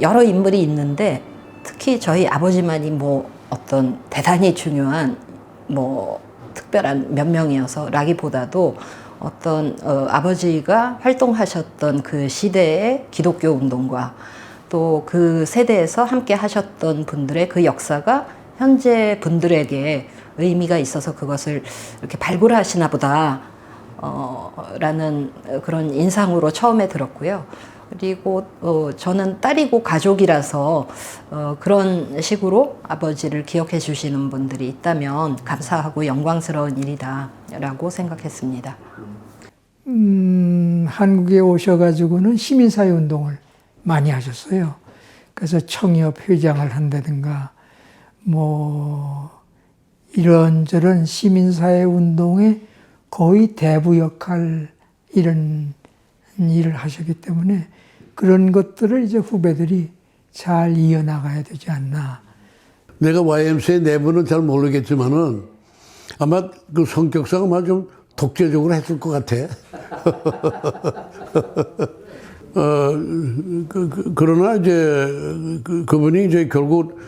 여러 인물이 있는데 특히 저희 아버지만이 뭐 어떤 대단히 중요한 뭐 특별한 몇 명이어서라기보다도 어떤 아버지가 활동하셨던 그 시대의 기독교 운동과 또 그 세대에서 함께 하셨던 분들의 그 역사가 현재 분들에게 의미가 있어서 그것을 이렇게 발굴하시나 보다 라는 그런 인상으로 처음에 들었고요. 그리고 저는 딸이고 가족이라서 그런 식으로 아버지를 기억해 주시는 분들이 있다면 감사하고 영광스러운 일이다라고 생각했습니다. 한국에 오셔가지고는 시민사회 운동을 많이 하셨어요. 그래서 청협 회장을 한다든가 뭐 이런저런 시민사회 운동의 거의 대부 역할 이런 일을 하셨기 때문에 그런 것들을 이제 후배들이 잘 이어나가야 되지 않나. 내가 YMCA 내부는 잘 모르겠지만은 아마 그 성격상 아마 좀 독재적으로 했을 것 같아. 그러나 이제 그분이 이제 결국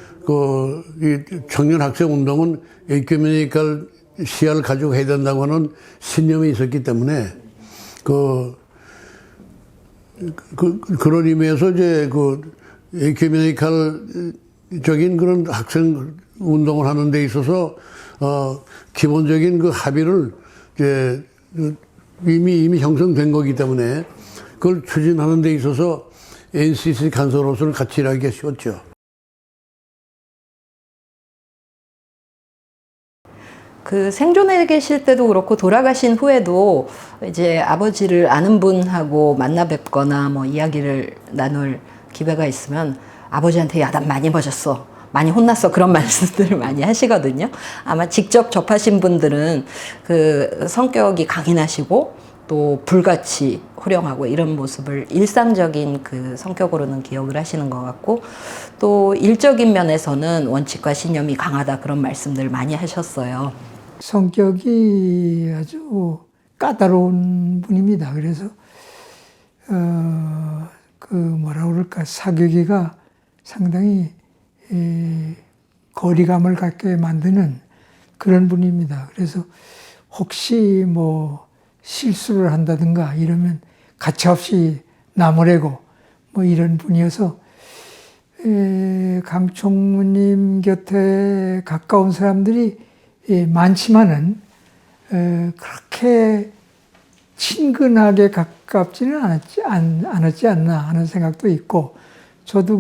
이 청년 학생 운동은 에큐메니컬 시야를 가지고 해야 된다고 하는 신념이 있었기 때문에 그런 의미에서 이제 에큐메니컬적인 그런 학생 운동을 하는 데 있어서 기본적인 그 합의를 이제 이미 형성된 거기 때문에 그걸 추진하는 데 있어서 NCC 간사로서는 같이 일하기가 쉬웠죠. 그 생존해 계실 때도 그렇고 돌아가신 후에도 이제 아버지를 아는 분하고 만나 뵙거나 뭐 이야기를 나눌 기회가 있으면 아버지한테 야단 많이 버셨어, 많이 혼났어, 그런 말씀들을 많이 하시거든요. 아마 직접 접하신 분들은 그 성격이 강인하시고 또 불같이 호령하고 이런 모습을 일상적인 그 성격으로는 기억을 하시는 것 같고, 또 일적인 면에서는 원칙과 신념이 강하다 그런 말씀들 많이 하셨어요. 성격이 아주 까다로운 분입니다. 그래서 그 뭐라 그럴까, 사귀기가 상당히 거리감을 갖게 만드는 그런 분입니다. 그래서 혹시 뭐 실수를 한다든가 이러면 가차없이 나무래고 뭐 이런 분이어서 강총무님 곁에 가까운 사람들이 많지만은 그렇게 친근하게 가깝지는 않았지 않나 하는 생각도 있고, 저도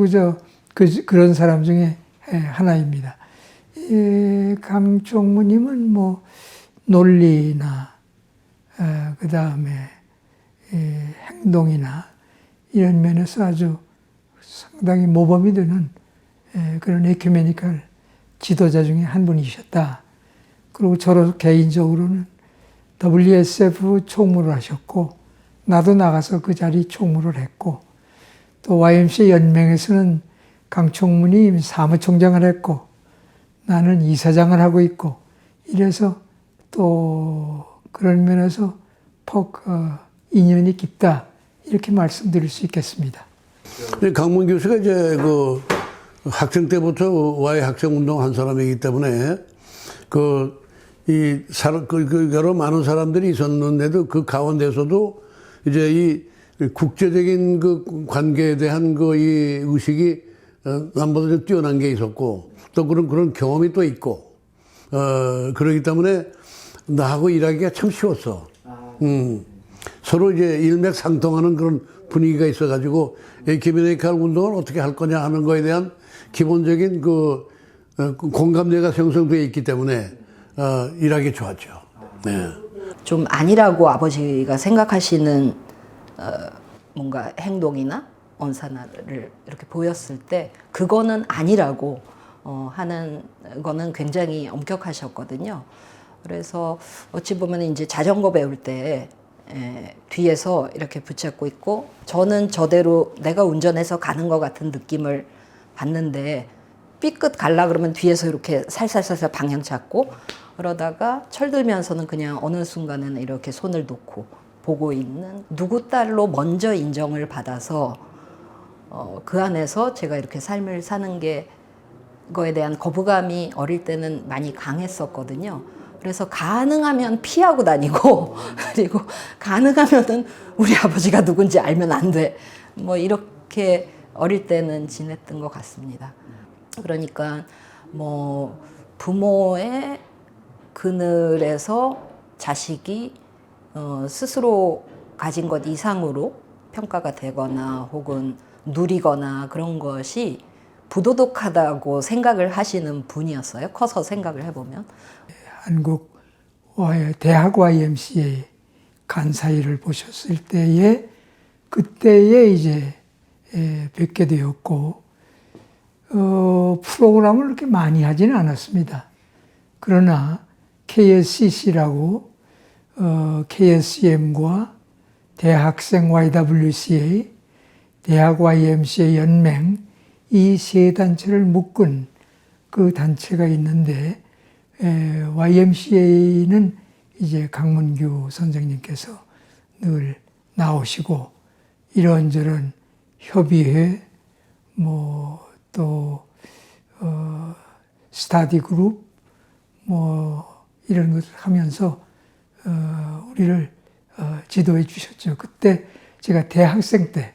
그런 사람 중에 하나입니다. 강총무님은 뭐 논리나 그 다음에 행동이나 이런 면에서 아주 상당히 모범이 되는 그런 에큐메니컬 지도자 중에 한 분이셨다. 그리고 저로 개인적으로는 WSF 총무를 하셨고, 나도 나가서 그 자리 총무를 했고, 또 YMCA 연맹에서는 강총무님 사무총장을 했고, 나는 이사장을 하고 있고, 이래서 또 그런 면에서 인연이 깊다, 이렇게 말씀드릴 수 있겠습니다. 강문 교수가 이제 그 학생 때부터 Y 학생 운동 한 사람이기 때문에 여러 많은 사람들이 있었는데도 그 가운데서도 이제 이 국제적인 그 관계에 대한 이 의식이 남보다 좀 뛰어난 게 있었고, 또 그런 경험이 또 있고, 그러기 때문에 나하고 일하기가 참 쉬웠어. 서로 이제 일맥상통하는 그런 분위기가 있어가지고 에큐메니컬 운동을 어떻게 할 거냐 하는 거에 대한 기본적인 공감대가 형성되어 있기 때문에 일하기 좋았죠. 네. 좀 아니라고 아버지가 생각하시는 뭔가 행동이나 언사를 이렇게 보였을 때 그거는 아니라고 하는 거는 굉장히 엄격하셨거든요. 그래서 어찌 보면 이제 자전거 배울 때 뒤에서 이렇게 붙잡고 있고, 저는 저대로 내가 운전해서 가는 것 같은 느낌을 받는데 삐끗 갈라 그러면 뒤에서 이렇게 살살살살 방향 잡고, 그러다가 철들면서는 그냥 어느 순간에는 이렇게 손을 놓고 보고 있는, 누구 딸로 먼저 인정을 받아서 그 안에서 제가 이렇게 삶을 사는 게 거에 대한 거부감이 어릴 때는 많이 강했었거든요. 그래서 가능하면 피하고 다니고 그리고 가능하면은 우리 아버지가 누군지 알면 안 돼. 뭐 이렇게 어릴 때는 지냈던 것 같습니다. 그러니까 뭐 부모의 그늘에서 자식이 스스로 가진 것 이상으로 평가가 되거나 혹은 누리거나 그런 것이 부도덕하다고 생각을 하시는 분이었어요. 커서 생각을 해보면. 한국 대학 YMCA 간사이를 보셨을 때에 그때에 이제 뵙게 되었고 프로그램을 그렇게 많이 하지는 않았습니다. 그러나 KSCC라고 KSCM과 대학생 YWCA, 대학 YMCA 연맹 이 세 단체를 묶은 그 단체가 있는데 YMCA는 이제 강문규 선생님께서 늘 나오시고 이런저런 협의회 뭐 또 스타디 그룹 뭐 이런 것을 하면서 우리를 지도해 주셨죠. 그때 제가 대학생 때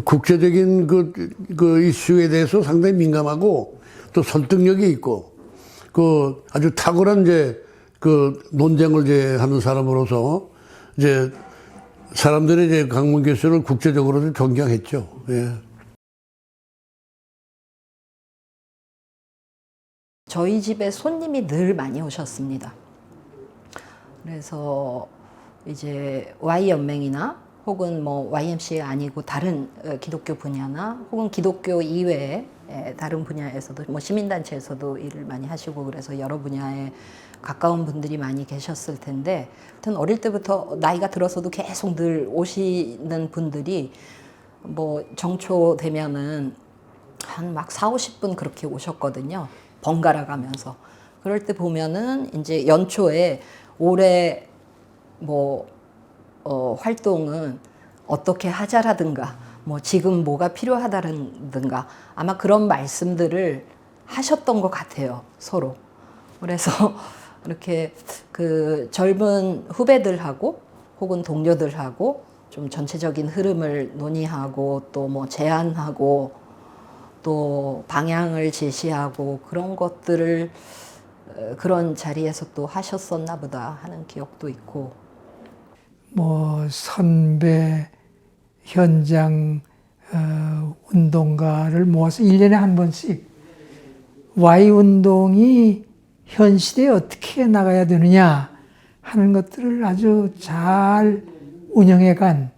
국제적인 그 이슈에 대해서 상당히 민감하고 또 설득력이 있고 그 아주 탁월한 이제 그 논쟁을 이제 하는 사람으로서 이제 사람들이 이제 강문 교수를 국제적으로도 존경했죠. 예. 저희 집에 손님이 늘 많이 오셨습니다. 그래서 이제 Y연맹이나 혹은 뭐 YMCA 아니고 다른 기독교 분야나 혹은 기독교 이외에 다른 분야에서도 뭐 시민단체에서도 일을 많이 하시고 그래서 여러 분야에 가까운 분들이 많이 계셨을 텐데 하여튼 어릴 때부터 나이가 들어서도 계속 늘 오시는 분들이 뭐 정초 되면은 한 막 4, 50분 그렇게 오셨거든요. 번갈아 가면서. 그럴 때 보면은 이제 연초에 올해 뭐 활동은 어떻게 하자라든가 뭐 지금 뭐가 필요하다든가 아마 그런 말씀들을 하셨던 것 같아요, 서로. 그래서 이렇게 그 젊은 후배들하고 혹은 동료들하고 좀 전체적인 흐름을 논의하고 또 뭐 제안하고 또 방향을 제시하고 그런 것들을 그런 자리에서 또 하셨었나 보다 하는 기억도 있고. 뭐 선배 현장 운동가를 모아서 1년에 한 번씩 Y운동이 현 시대에 어떻게 나가야 되느냐 하는 것들을 아주 잘 운영해간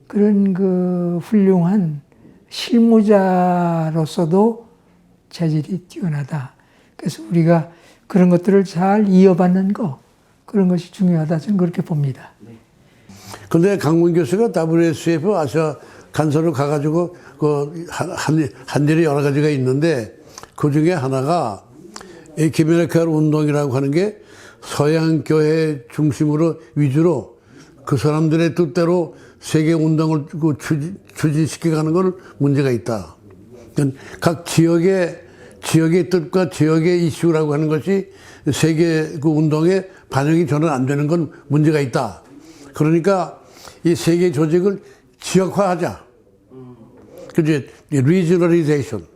그런 그 훌륭한 실무자로서도 재질이 뛰어나다. 그래서 우리가 그런 것들을 잘 이어받는 거 그런 것이 중요하다. 저는 그렇게 봅니다. 근데 강문 교수가 WSF 아시아 간사로 가가지고 한 일이 여러 가지가 있는데 그 중에 하나가 에큐메니컬 운동이라고 하는 게 서양 교회 중심으로 위주로 그 사람들의 뜻대로 세계 운동을 추진시켜가는 건 문제가 있다. 각 지역의 뜻과 지역의 이슈라고 하는 것이 세계 그 운동에 반영이 저는 안 되는 건 문제가 있다. 그러니까 이 세계 조직을 지역화하자. 그지? 리저널리제이션의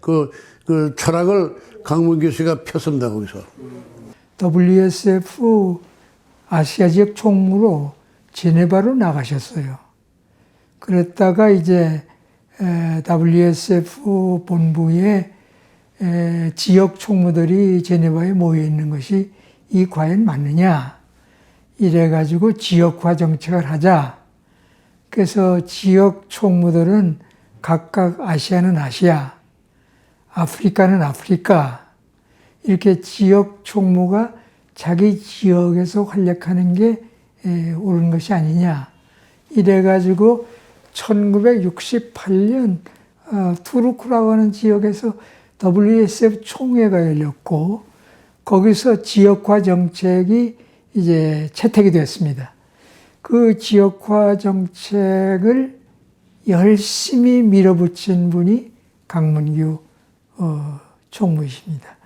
그 철학을 강문 교수가 폈습니다, 거기서. WSF 아시아 지역 총무로 제네바로 나가셨어요. 그랬다가 이제 WSF 본부에 지역 총무들이 제네바에 모여 있는 것이 이 과연 맞느냐 이래가지고 지역화 정책을 하자. 그래서 지역 총무들은 각각 아시아는 아시아, 아프리카는 아프리카 이렇게 지역 총무가 자기 지역에서 활약하는 게 옳은 것이 아니냐 이래가지고 1968년 투르크라고 하는 지역에서 WSF 총회가 열렸고 거기서 지역화 정책이 이제 채택이 됐습니다. 그 지역화 정책을 열심히 밀어붙인 분이 강문규 총무이십니다.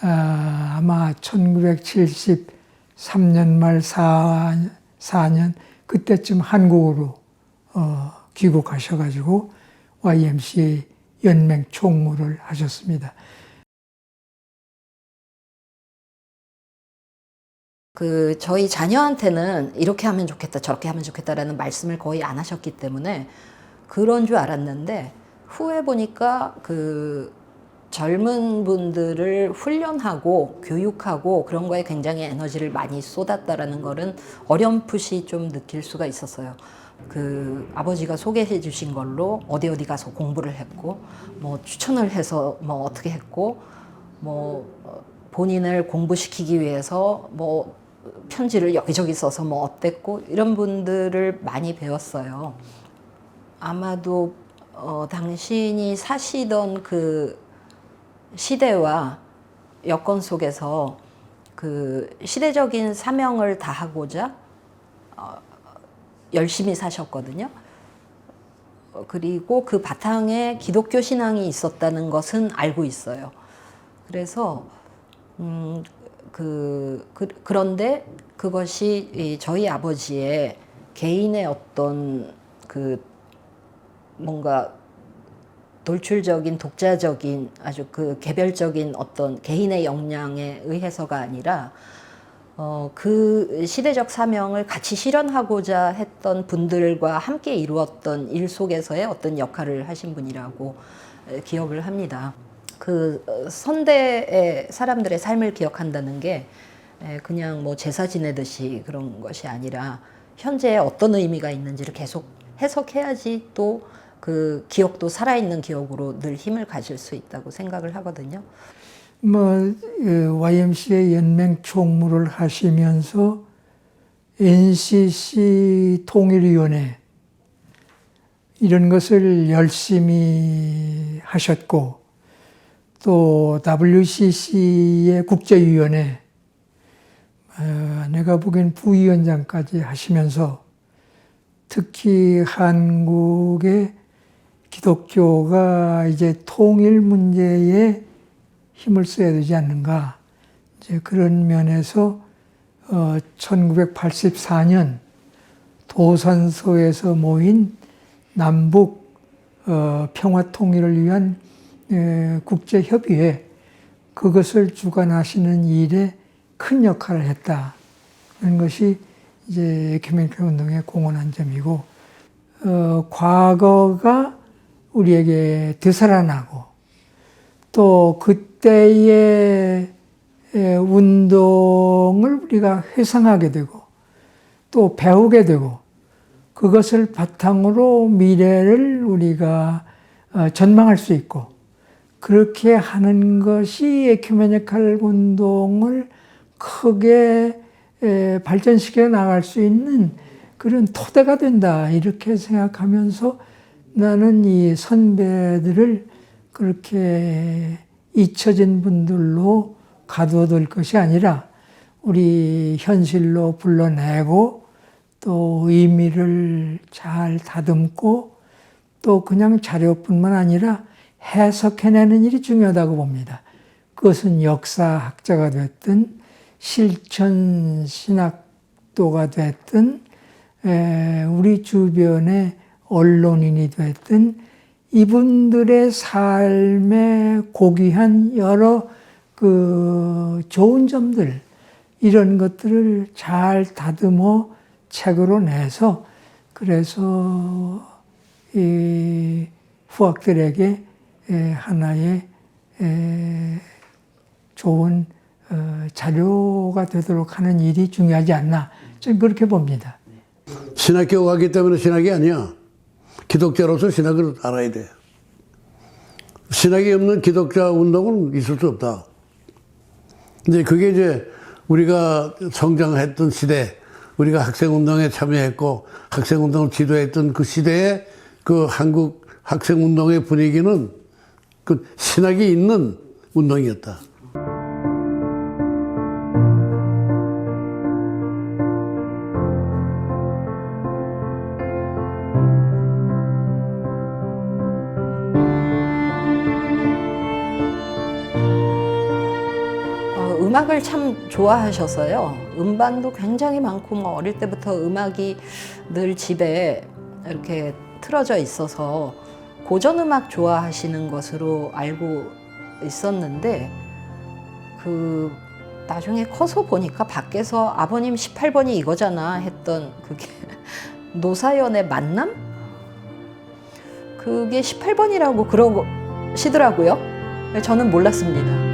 아마 1973년 말 4년 그때쯤 한국으로 귀국하셔가지고 YMCA 연맹 총무를 하셨습니다. 저희 자녀한테는 이렇게 하면 좋겠다, 저렇게 하면 좋겠다라는 말씀을 거의 안 하셨기 때문에 그런 줄 알았는데, 후에 보니까 젊은 분들을 훈련하고 교육하고 그런 거에 굉장히 에너지를 많이 쏟았다라는 거는 어렴풋이 좀 느낄 수가 있었어요. 아버지가 소개해 주신 걸로 어디 가서 공부를 했고, 뭐 추천을 해서 뭐 어떻게 했고, 뭐 본인을 공부시키기 위해서 뭐 편지를 여기저기 써서 뭐 어땠고, 이런 분들을 많이 배웠어요. 아마도 당신이 사시던 그 시대와 여건 속에서 시대적인 사명을 다하고자 열심히 사셨거든요. 그리고 그 바탕에 기독교 신앙이 있었다는 것은 알고 있어요. 그래서 그런데 그것이 저희 아버지의 개인의 어떤 뭔가 돌출적인, 독자적인, 아주 개별적인 어떤 개인의 역량에 의해서가 아니라 그 시대적 사명을 같이 실현하고자 했던 분들과 함께 이루었던 일 속에서의 어떤 역할을 하신 분이라고 기억을 합니다. 선대의 사람들의 삶을 기억한다는 게 그냥 뭐 제사 지내듯이 그런 것이 아니라 현재에 어떤 의미가 있는지를 계속 해석해야지 또 그 기억도 살아있는 기억으로 늘 힘을 가질 수 있다고 생각을 하거든요. YMCA 연맹 총무를 하시면서 NCC 통일위원회 이런 것을 열심히 하셨고, 또 WCC의 국제위원회, 내가 보기엔 부위원장까지 하시면서 특히 한국의 기독교가 이제 통일 문제에 힘을 써야 되지 않는가. 이제 그런 면에서 1984년 도산서에서 모인 남북 평화 통일을 위한 국제협의회, 그것을 주관하시는 일에 큰 역할을 했다는 것이 이제 에큐메니컬 운동에 공헌한 점이고, 과거가 우리에게 되살아나고 또 그때의 운동을 우리가 회상하게 되고 또 배우게 되고, 그것을 바탕으로 미래를 우리가 전망할 수 있고, 그렇게 하는 것이 에큐메니컬 운동을 크게 발전시켜 나갈 수 있는 그런 토대가 된다, 이렇게 생각하면서 나는 이 선배들을 그렇게 잊혀진 분들로 가둬둘 것이 아니라 우리 현실로 불러내고 또 의미를 잘 다듬고 또 그냥 자료뿐만 아니라 해석해내는 일이 중요하다고 봅니다. 그것은 역사학자가 됐든 실천 신학도가 됐든 우리 주변의 언론인이 됐든 이분들의 삶에 고귀한 여러 좋은 점들, 이런 것들을 잘 다듬어 책으로 내서, 그래서 이 후학들에게 하나의 좋은 자료가 되도록 하는 일이 중요하지 않나, 저는 그렇게 봅니다. 신학교 가기 때문에 신학이 아니야. 기독자로서 신학을 알아야 돼. 신학이 없는 기독자 운동은 있을 수 없다. 근데 그게 이제 우리가 성장했던 시대, 우리가 학생운동에 참여했고 학생운동을 지도했던 그 시대의 그 한국 학생운동의 분위기는 그 신학이 있는 운동이었다. 음악을 참 좋아하셔서요. 음반도 굉장히 많고 뭐 어릴 때부터 음악이 늘 집에 이렇게 틀어져 있어서 고전 음악 좋아하시는 것으로 알고 있었는데 그 나중에 커서 보니까 밖에서 아버님 18번이 이거잖아 했던 그게 노사연의 만남? 그게 18번이라고 그러시더라고요. 저는 몰랐습니다.